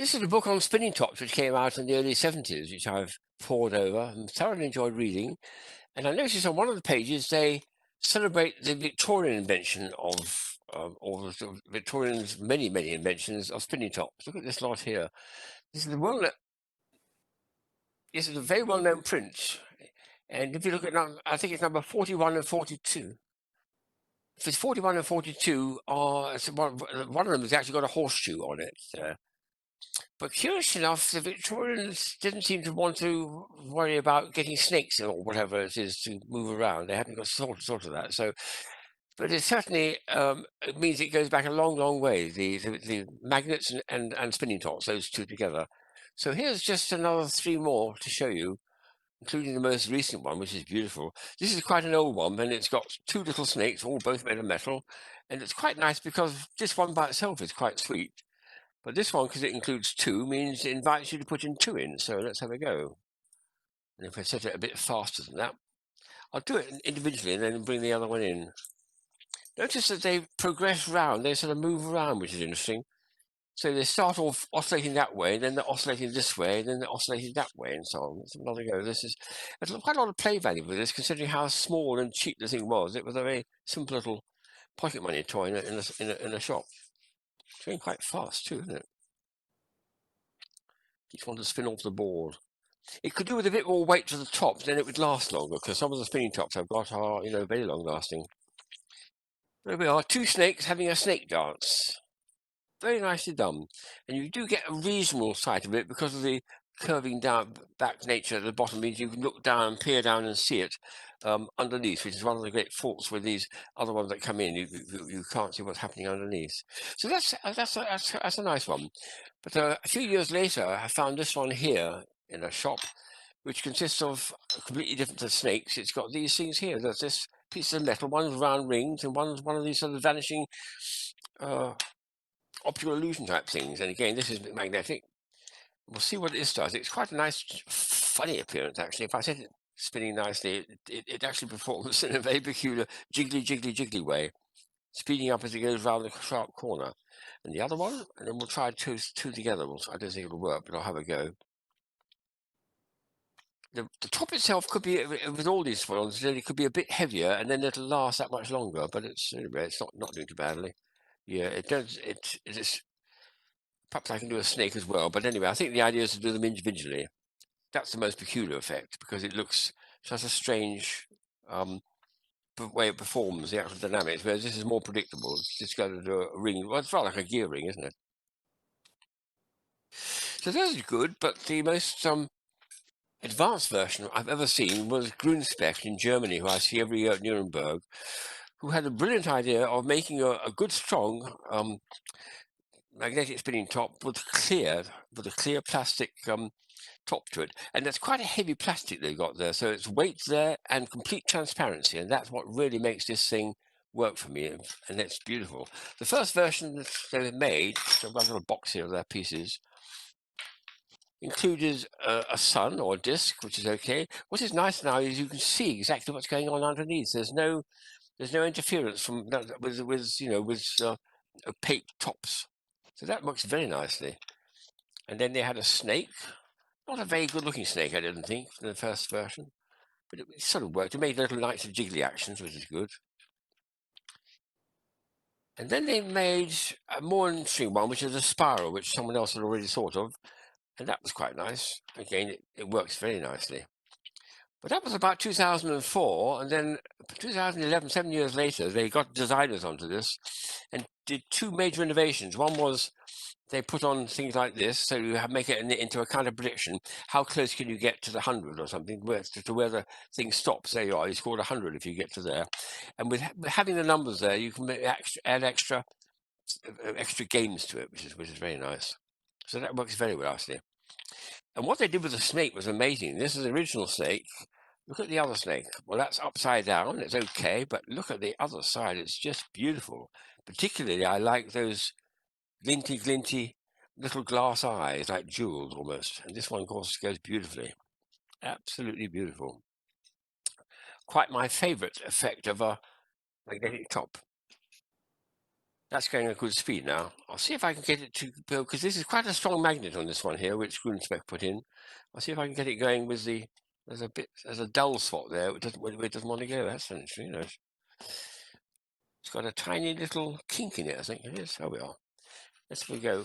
This is a book on spinning tops which came out in the early 70s, which I've pored over and thoroughly enjoyed reading. And I noticed on one of the pages they celebrate the Victorian invention of, or the sort of Victorians' many, many inventions of spinning tops. Look at this lot here. This is a this is a very well-known print. And if you look at, I think it's number 41 and 42. If it's 41 and 42, one of them has actually got a horseshoe on it. But curious enough, the Victorians didn't seem to want to worry about getting snakes or whatever it is to move around. They hadn't got sort of that. So, but it certainly it means it goes back a long, long way. The magnets and spinning tops, those two together. So here's just another three more to show you, including the most recent one, which is beautiful. This is quite an old one, and it's got two little snakes, all both made of metal, and it's quite nice because this one by itself is quite sweet. But this one, because it includes two, means it invites you to put in two in. So let's have a go. And if I set it a bit faster than that, I'll do it individually and then bring the other one in. Notice that they progress round, they sort of move around, which is interesting. So they start off oscillating that way, then they're oscillating this way, then they're oscillating that way, and so on. Let's have another go. There's quite a lot of play value with this, considering how small and cheap the thing was. It was a very simple little pocket money toy in a shop. It's going quite fast too, isn't it? Each one to spin off the board. It could do with a bit more weight to the top, then it would last longer, because some of the spinning tops I've got are, very long lasting. There we are, two snakes having a snake dance. Very nicely done. And you do get a reasonable sight of it because of the curving down back nature at the bottom means you can look down, peer down and see it underneath, which is one of the great faults with these other ones that come in. You can't see what's happening underneath. So that's a nice one. But a few years later, I found this one here in a shop, which consists of completely different snakes. It's got these things here. There's this piece of metal, one's round rings, and one's one of these sort of vanishing optical illusion type things. And again, this is magnetic. We'll see what this does. It's quite a nice, funny appearance, actually. If I set it spinning nicely, it actually performs in a very peculiar jiggly way, speeding up as it goes around the sharp corner. And the other one, and then we'll try two together. I don't think it'll work, but I'll have a go. The top itself could be, with all these foils, it could be a bit heavier, and then it'll last that much longer. But it's not doing too badly. Yeah, it does. It is. Perhaps I can do a snake as well. But anyway, I think the idea is to do them individually. That's the most peculiar effect because it looks such a strange way it performs the actual dynamics, whereas this is more predictable. It's just going to do a ring. Well, it's rather like a gear ring, isn't it? So those are good, but the most advanced version I've ever seen was Grunspeck in Germany, who I see every year at Nuremberg, who had a brilliant idea of making a good, strong magnetic spinning top with a clear plastic top to it, and that's quite a heavy plastic they've got there, so it's weight there and complete transparency, and that's what really makes this thing work for me, and it's beautiful. The first version that they made, so I've got a little box here of their pieces, included a sun or a disc, which is okay. What is nice now is you can see exactly what's going on underneath. There's no interference from with opaque tops, so that works very nicely. And then they had a snake. Not a very good-looking snake, I didn't think, in the first version. But it sort of worked. It made little nights of jiggly actions, which is good. And then they made a more interesting one, which is a spiral, which someone else had already thought of. And that was quite nice. Again, it works very nicely. But that was about 2004. And then 2011, 7 years later, they got designers onto this and did two major innovations. One was they put on things like this, so you make it into a kind of prediction. How close can you get to the 100 or something, to where the thing stops? There you are. You scored 100 if you get to there. And with having the numbers there, you can add extra games to it, which is very nice. So that works very well, actually. And what they did with the snake was amazing. This is the original snake. Look at the other snake. Well, that's upside down. It's okay, but look at the other side. It's just beautiful. Particularly, I like those glinty little glass eyes, like jewels almost. And this one, of course, goes beautifully. Absolutely beautiful. Quite my favorite effect of a magnetic top. That's going at good speed now. I'll see if I can get it to go, because this is quite a strong magnet on this one here, which Spec put in. I'll see if I can get it going with the. There's a dull spot there. It doesn't want to go. That's interesting. It's got a tiny little kink in it. I think it is. There we are. Let's go.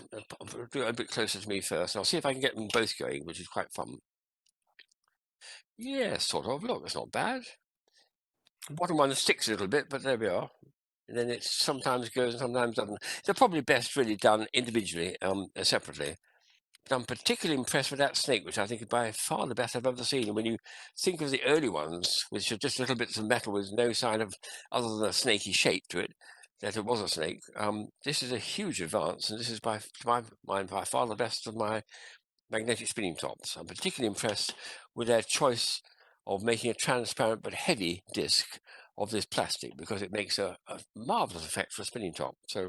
Do it a bit closer to me first. I'll see if I can get them both going, which is quite fun. Yeah, sort of. Look, it's not bad. The bottom one sticks a little bit, but there we are. And then it sometimes goes and sometimes doesn't. They're probably best really done individually, separately. But I'm particularly impressed with that snake, which I think is by far the best I've ever seen. And when you think of the early ones, which are just little bits of metal with no sign of other than a snaky shape to it, that it was a snake, this is a huge advance, and this is to my mind by far the best of my magnetic spinning tops. I'm particularly impressed with their choice of making a transparent but heavy disc of this plastic, because it makes a marvelous effect for a spinning top. So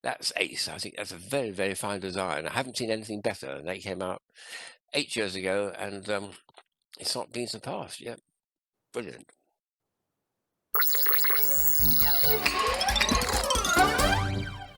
that's ace. I think that's a very, very fine design. I haven't seen anything better, and they came out 8 years ago, and it's not been surpassed yet. Brilliant.